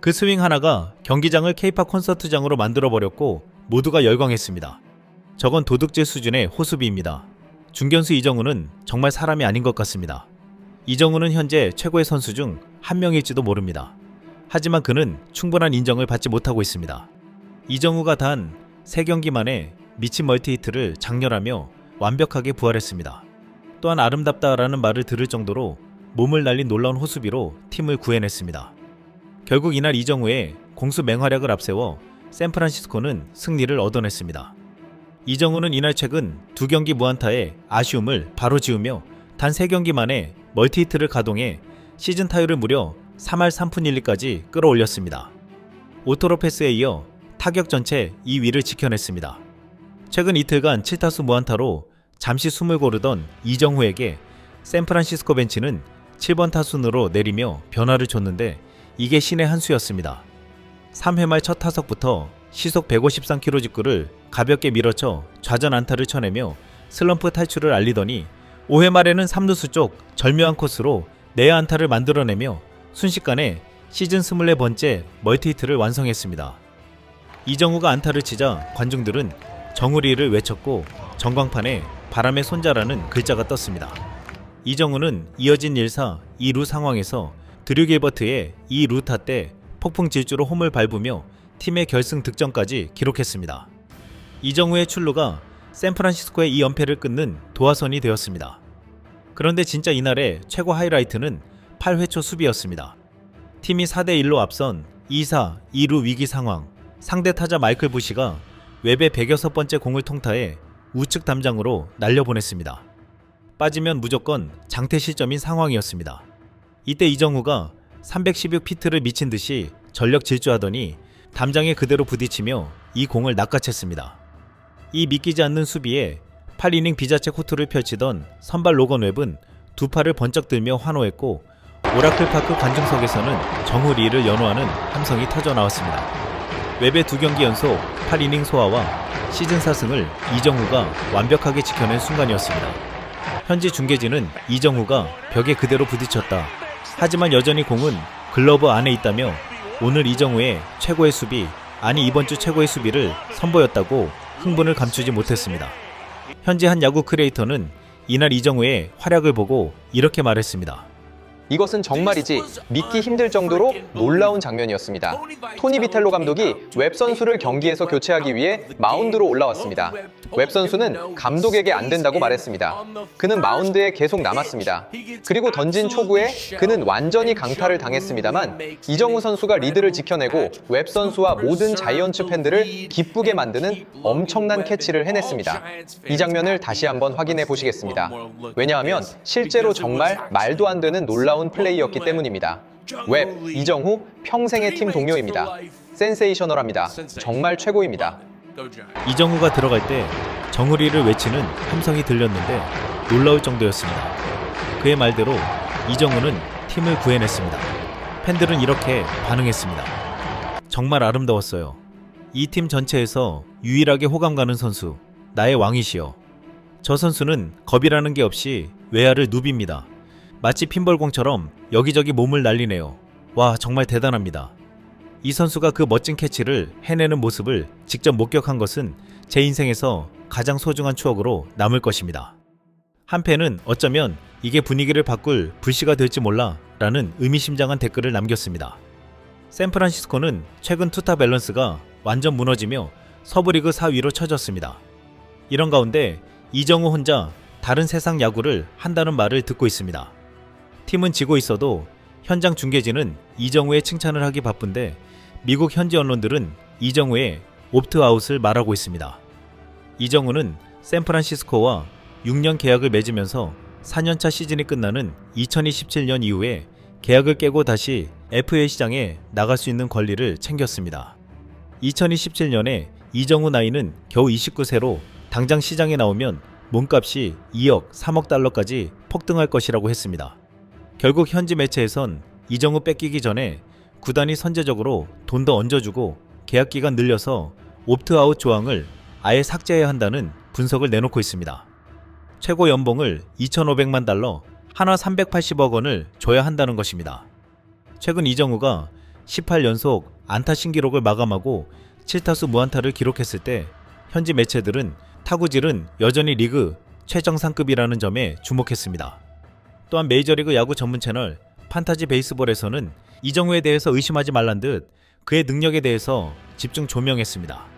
그 스윙 하나가 경기장을 K-팝 콘서트장으로 만들어버렸고 모두가 열광했습니다. 저건 도둑질 수준의 호수비입니다. 중견수 이정우는 정말 사람이 아닌 것 같습니다. 이정우는 현재 최고의 선수 중 한 명일지도 모릅니다. 하지만 그는 충분한 인정을 받지 못하고 있습니다. 이정우가 단 3경기 만에 미친 멀티히트를 장렬하며 완벽하게 부활했습니다. 또한 아름답다라는 말을 들을 정도로 몸을 날린 놀라운 호수비로 팀을 구해냈습니다. 결국 이날 이정우의 공수 맹활약을 앞세워 샌프란시스코는 승리를 얻어냈습니다. 이정우는 이날 최근 2경기 무안타의 아쉬움을 바로 지우며 단 3경기 만에 멀티히트를 가동해 시즌 타율을 무려 3할 3푼 1리까지 끌어올렸습니다. 오토로 패스에 이어 타격 전체 2위를 지켜냈습니다. 최근 이틀간 7타수 무안타로 잠시 숨을 고르던 이정우에게 샌프란시스코 벤치는 7번 타순으로 내리며 변화를 줬는데 이게 신의 한 수였습니다. 3회 말 첫 타석부터 시속 153km 직구를 가볍게 밀어쳐 좌전 안타를 쳐내며 슬럼프 탈출을 알리더니 5회 말에는 3루수 쪽 절묘한 코스로 내야 안타를 만들어내며 순식간에 시즌 24번째 멀티히트를 완성했습니다. 이정우가 안타를 치자 관중들은 정우리를 외쳤고 전광판에 바람의 손자라는 글자가 떴습니다. 이정우는 이어진 1사 2루 상황에서 드류 길버트의 2루타 때 폭풍 질주로 홈을 밟으며 팀의 결승 득점까지 기록했습니다. 이정우의 출루가 샌프란시스코의 이 연패를 끊는 도화선이 되었습니다. 그런데 진짜 이날의 최고 하이라이트는 8회 초 수비였습니다. 팀이 4대1로 앞선 2사 2루 위기 상황, 상대 타자 마이클 부시가 웹의 106번째 공을 통타해 우측 담장으로 날려보냈습니다. 빠지면 무조건 장태 실점인 상황이었습니다. 이때 이정우가 316피트를 미친 듯이 전력 질주하더니 담장에 그대로 부딪히며 이 공을 낚아챘습니다. 이 믿기지 않는 수비에 8이닝 비자책 호투를 펼치던 선발 로건 웹은 두 팔을 번쩍 들며 환호했고 오라클파크 관중석에서는 정우리를 연호하는 함성이 터져나왔습니다. 웹의 2경기 연속 8이닝 소화와 시즌 4승을 이정우가 완벽하게 지켜낸 순간이었습니다. 현지 중계진은 이정우가 벽에 그대로 부딪혔다. 하지만 여전히 공은 글러브 안에 있다며 오늘 이정우의 최고의 수비, 아니 이번 주 최고의 수비를 선보였다고 흥분을 감추지 못했습니다. 현지 한 야구 크리에이터는 이날 이정우의 활약을 보고 이렇게 말했습니다. 이것은 정말이지 믿기 힘들 정도로 놀라운 장면이었습니다. 토니 비텔로 감독이 웹 선수를 경기에서 교체하기 위해 마운드로 올라왔습니다. 웹 선수는 감독에게 안 된다고 말했습니다. 그는 마운드에 계속 남았습니다. 그리고 던진 초구에 그는 완전히 강타를 당했습니다만 이정우 선수가 리드를 지켜내고 웹 선수와 모든 자이언츠 팬들을 기쁘게 만드는 엄청난 캐치를 해냈습니다. 이 장면을 다시 한번 확인해 보시겠습니다. 왜냐하면 실제로 정말 말도 안 되는 놀라운 플레이였기 때문입니다. 웹, 이정후 평생의 팀 동료입니다. 센세이셔널합니다. 정말 최고입니다. 이정우가 들어갈 때 정우리를 외치는 함성이 들렸는데 놀라울 정도였습니다. 그의 말대로 이정우는 팀을 구해냈습니다. 팬들은 이렇게 반응했습니다. 정말 아름다웠어요. 이 팀 전체에서 유일하게 호감 가는 선수, 나의 왕이시여. 저 선수는 겁이라는 게 없이 외야를 누빕니다. 마치 핀볼공처럼 여기저기 몸을 날리네요. 와, 정말 대단합니다. 이 선수가 그 멋진 캐치를 해내는 모습을 직접 목격한 것은 제 인생에서 가장 소중한 추억으로 남을 것입니다. 한 팬은 어쩌면 이게 분위기를 바꿀 불씨가 될지 몰라 라는 의미심장한 댓글을 남겼습니다. 샌프란시스코는 최근 투타 밸런스가 완전 무너지며 서부리그 4위로 처졌습니다. 이런 가운데 이정우 혼자 다른 세상 야구를 한다는 말을 듣고 있습니다. 팀은 지고 있어도 현장 중계진은 이정우의 칭찬을 하기 바쁜데 미국 현지 언론들은 이정우의 옵트아웃을 말하고 있습니다. 이정우는 샌프란시스코와 6년 계약을 맺으면서 4년차 시즌이 끝나는 2027년 이후에 계약을 깨고 다시 FA 시장에 나갈 수 있는 권리를 챙겼습니다. 2027년에 이정우 나이는 겨우 29세로 당장 시장에 나오면 몸값이 2억, 3억 달러까지 폭등할 것이라고 했습니다. 결국 현지 매체에선 이정우 뺏기기 전에 구단이 선제적으로 돈 더 얹어주고 계약기간 늘려서 옵트아웃 조항을 아예 삭제해야 한다는 분석을 내놓고 있습니다. 최고 연봉을 2,500만 달러, 하나 380억 원을 줘야 한다는 것입니다. 최근 이정우가 18연속 안타 신기록을 마감하고 7타수 무안타를 기록했을 때 현지 매체들은 타구질은 여전히 리그 최정상급이라는 점에 주목했습니다. 또한 메이저리그 야구 전문 채널 판타지 베이스볼에서는 이정우에 대해서 의심하지 말란 듯 그의 능력에 대해서 집중 조명했습니다.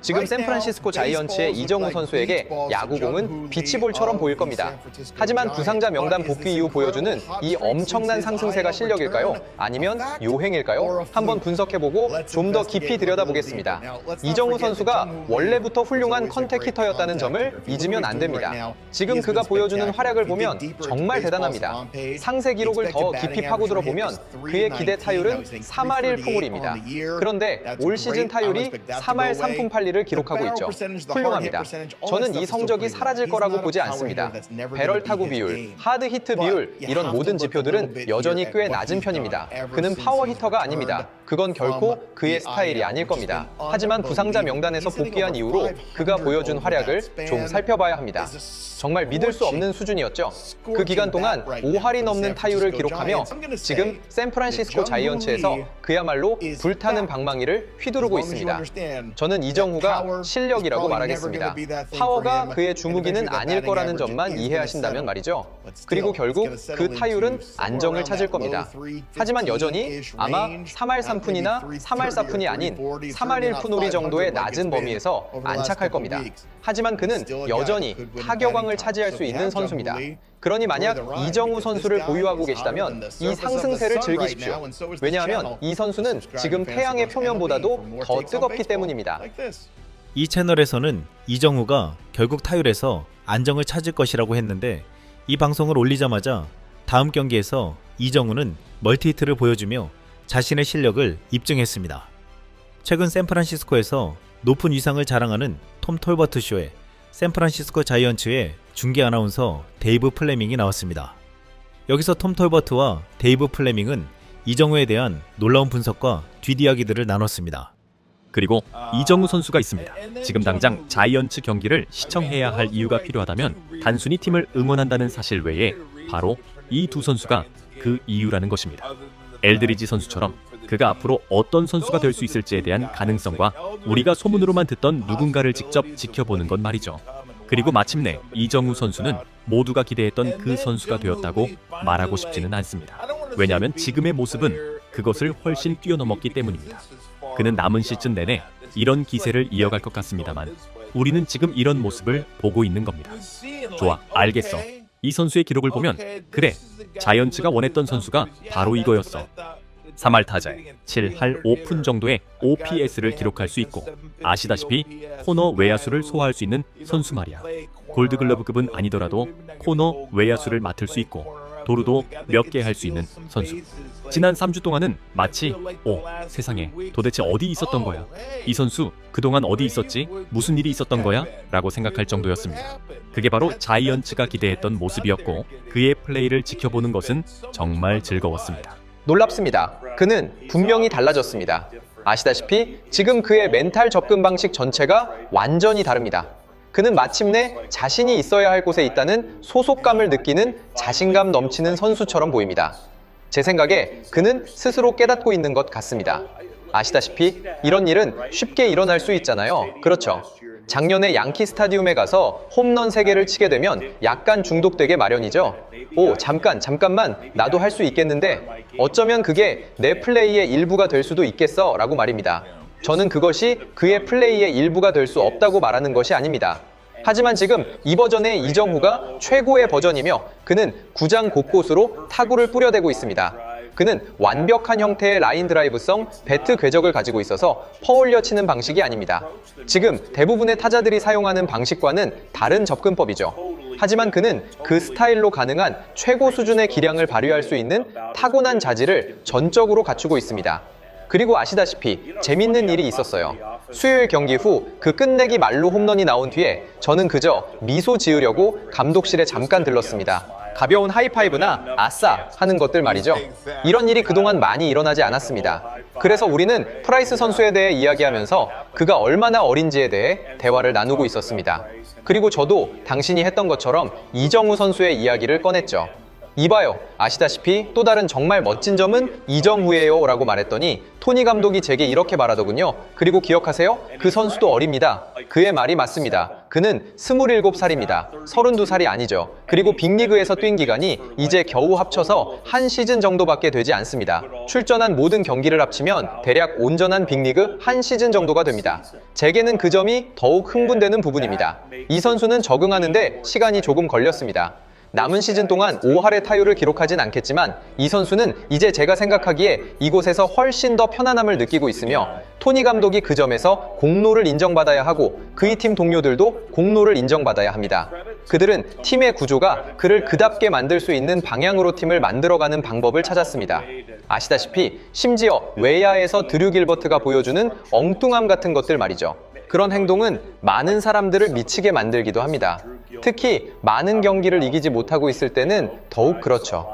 지금 샌프란시스코 자이언츠의 이정우 선수에게 야구공은 비치볼처럼 보일 겁니다. 하지만 부상자 명단 복귀 이후 보여주는 이 엄청난 상승세가 실력일까요? 아니면 요행일까요? 한번 분석해보고 좀 더 깊이 들여다보겠습니다. 이정우 선수가 원래부터 훌륭한 컨택 히터였다는 점을 잊으면 안 됩니다. 지금 그가 보여주는 활약을 보면 정말 대단합니다. 상세 기록을 더 깊이 파고들어 보면 그의 기대 타율은 3할 1푼1입니다. 그런데 올 시즌 타율이 3할 3푼 8리 를 기록하고 있죠. 훌륭합니다. 저는 이 성적이 사라질 거라고 보지 않습니다. 배럴 타구 비율, 하드 히트 비율 이런 모든 지표들은 여전히 꽤 낮은 편입니다. 그는 파워 히터가 아닙니다. 그건 결코 그의 스타일이 아닐 겁니다. 하지만 부상자 명단에서 복귀한 이후로 그가 보여준 활약을 좀 살펴봐야 합니다. 정말 믿을 수 없는 수준이었죠. 그 기간 동안 5할이 넘는 타율을 기록하며 지금 샌프란시스코 자이언츠에서 그야말로 불타는 방망이를 휘두르고 있습니다. 저는 이정우가 실력이라고 말하겠습니다. 파워가 그의 주무기는 아닐 거라는 점만 이해하신다면 말이죠. 그리고 결국 그 타율은 안정을 찾을 겁니다. 하지만 여전히 아마 3할 3푼이나 3할 4푼이 아닌 3할 1푼 5리 정도의 낮은 범위에서 안착할 겁니다. 하지만 그는 여전히 타격왕을 차지할 수 있는 선수입니다. 그러니 만약 이정우 선수를 보유하고 계시다면 이 상승세를 즐기십시오. 왜냐하면 이 선수는 지금 태양의 표면보다도 더 뜨겁기 때문입니다. 이 채널에서는 이정우가 결국 타율에서 안정을 찾을 것이라고 했는데 이 방송을 올리자마자 다음 경기에서 이정우는 멀티히트를 보여주며 자신의 실력을 입증했습니다. 최근 샌프란시스코에서 높은 위상을 자랑하는 톰 톨버트 쇼에 샌프란시스코 자이언츠의 중계 아나운서 데이브 플레밍이 나왔습니다. 여기서 톰 톨버트와 데이브 플레밍은 이정우에 대한 놀라운 분석과 뒷이야기들을 나눴습니다. 그리고 이정우 선수가 있습니다. 지금 당장 자이언츠 경기를 시청해야 할 이유가 필요하다면 단순히 팀을 응원한다는 사실 외에 바로 이 두 선수가 그 이유라는 것입니다. 엘드리지 선수처럼 그가 앞으로 어떤 선수가 될 수 있을지에 대한 가능성과 우리가 소문으로만 듣던 누군가를 직접 지켜보는 것 말이죠. 그리고 마침내 이정우 선수는 모두가 기대했던 그 선수가 되었다고 말하고 싶지는 않습니다. 왜냐하면 지금의 모습은 그것을 훨씬 뛰어넘었기 때문입니다. 그는 남은 시즌 내내 이런 기세를 이어갈 것 같습니다만 우리는 지금 이런 모습을 보고 있는 겁니다. 좋아, 알겠어. 이 선수의 기록을 보면 그래, 자이언츠가 원했던 선수가 바로 이거였어. 3할 타자에 7할 5푼 정도의 OPS를 기록할 수 있고 아시다시피 코너 외야수를 소화할 수 있는 선수 말이야. 골드글러브급은 아니더라도 코너 외야수를 맡을 수 있고 도루도 몇 개 할 수 있는 선수. 지난 3주 동안은 마치 세상에 도대체 어디 있었던 거야? 이 선수 그동안 어디 있었지? 무슨 일이 있었던 거야? 라고 생각할 정도였습니다. 그게 바로 자이언츠가 기대했던 모습이었고 그의 플레이를 지켜보는 것은 정말 즐거웠습니다. 놀랍습니다. 그는 분명히 달라졌습니다. 아시다시피 지금 그의 멘탈 접근 방식 전체가 완전히 다릅니다. 그는 마침내 자신이 있어야 할 곳에 있다는 소속감을 느끼는 자신감 넘치는 선수처럼 보입니다. 제 생각에 그는 스스로 깨닫고 있는 것 같습니다. 아시다시피 이런 일은 쉽게 일어날 수 있잖아요. 그렇죠? 작년에 양키 스타디움에 가서 홈런 3개를 치게 되면 약간 중독되게 마련이죠. 잠깐만, 나도 할 수 있겠는데 어쩌면 그게 내 플레이의 일부가 될 수도 있겠어 라고 말입니다. 저는 그것이 그의 플레이의 일부가 될 수 없다고 말하는 것이 아닙니다. 하지만 지금 이 버전의 이정우가 최고의 버전이며 그는 구장 곳곳으로 타구를 뿌려대고 있습니다. 그는 완벽한 형태의 라인 드라이브성 배트 궤적을 가지고 있어서 퍼올려 치는 방식이 아닙니다. 지금 대부분의 타자들이 사용하는 방식과는 다른 접근법이죠. 하지만 그는 그 스타일로 가능한 최고 수준의 기량을 발휘할 수 있는 타고난 자질을 전적으로 갖추고 있습니다. 그리고 아시다시피 재밌는 일이 있었어요. 수요일 경기 후 그 끝내기 말로 홈런이 나온 뒤에 저는 그저 미소 지으려고 감독실에 잠깐 들렀습니다. 가벼운 하이파이브나 아싸 하는 것들 말이죠. 이런 일이 그동안 많이 일어나지 않았습니다. 그래서 우리는 프라이스 선수에 대해 이야기하면서 그가 얼마나 어린지에 대해 대화를 나누고 있었습니다. 그리고 저도 당신이 했던 것처럼 이정우 선수의 이야기를 꺼냈죠. 이봐요. 아시다시피 또 다른 정말 멋진 점은 이정후예요 라고 말했더니 토니 감독이 제게 이렇게 말하더군요. 그리고 기억하세요? 그 선수도 어립니다. 그의 말이 맞습니다. 그는 27살입니다. 32살이 아니죠. 그리고 빅리그에서 뛴 기간이 이제 겨우 합쳐서 한 시즌 정도밖에 되지 않습니다. 출전한 모든 경기를 합치면 대략 온전한 빅리그 한 시즌 정도가 됩니다. 제게는 그 점이 더욱 흥분되는 부분입니다. 이 선수는 적응하는데 시간이 조금 걸렸습니다. 남은 시즌 동안 5할의 타율을 기록하진 않겠지만 이 선수는 이제 제가 생각하기에 이곳에서 훨씬 더 편안함을 느끼고 있으며 토니 감독이 그 점에서 공로를 인정받아야 하고 그의 팀 동료들도 공로를 인정받아야 합니다. 그들은 팀의 구조가 그를 그답게 만들 수 있는 방향으로 팀을 만들어가는 방법을 찾았습니다. 아시다시피 심지어 외야에서 드류 길버트가 보여주는 엉뚱함 같은 것들 말이죠. 그런 행동은 많은 사람들을 미치게 만들기도 합니다. 특히 많은 경기를 이기지 못하고 있을 때는 더욱 그렇죠.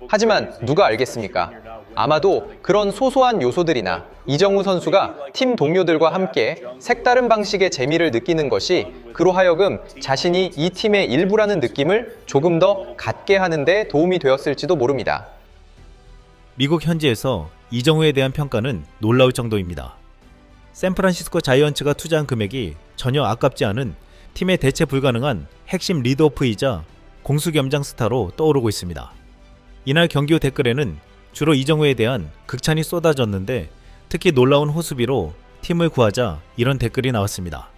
하지만 누가 알겠습니까? 아마도 그런 소소한 요소들이나 이정후 선수가 팀 동료들과 함께 색다른 방식의 재미를 느끼는 것이 그로 하여금 자신이 이 팀의 일부라는 느낌을 조금 더 갖게 하는 데 도움이 되었을지도 모릅니다. 미국 현지에서 이정후에 대한 평가는 놀라울 정도입니다. 샌프란시스코 자이언츠가 투자한 금액이 전혀 아깝지 않은 팀의 대체 불가능한 핵심 리드오프이자 공수겸장 스타로 떠오르고 있습니다. 이날 경기 후 댓글에는 주로 이정후에 대한 극찬이 쏟아졌는데 특히 놀라운 호수비로 팀을 구하자 이런 댓글이 나왔습니다.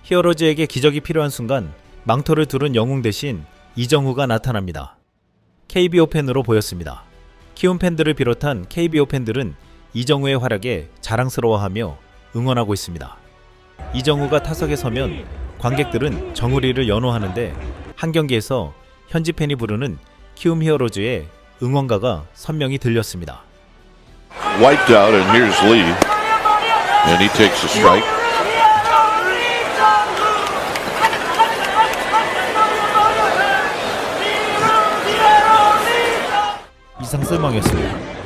히어로즈에게 기적이 필요한 순간 망토를 두른 영웅 대신 이정후가 나타납니다. KBO 팬으로 보였습니다. 키움 팬들을 비롯한 KBO 팬들은 이정후의 활약에 자랑스러워하며 응원하고 있습니다. 이정후가 타석에 서면 관객들은 정우리를 연호하는데 한 경기에서 현지 팬이 부르는 키움 히어로즈의 응원가가 선명히 들렸습니다. Wiped out, and here's Lee, and he takes a strike. 이상 쓸망이었습니다.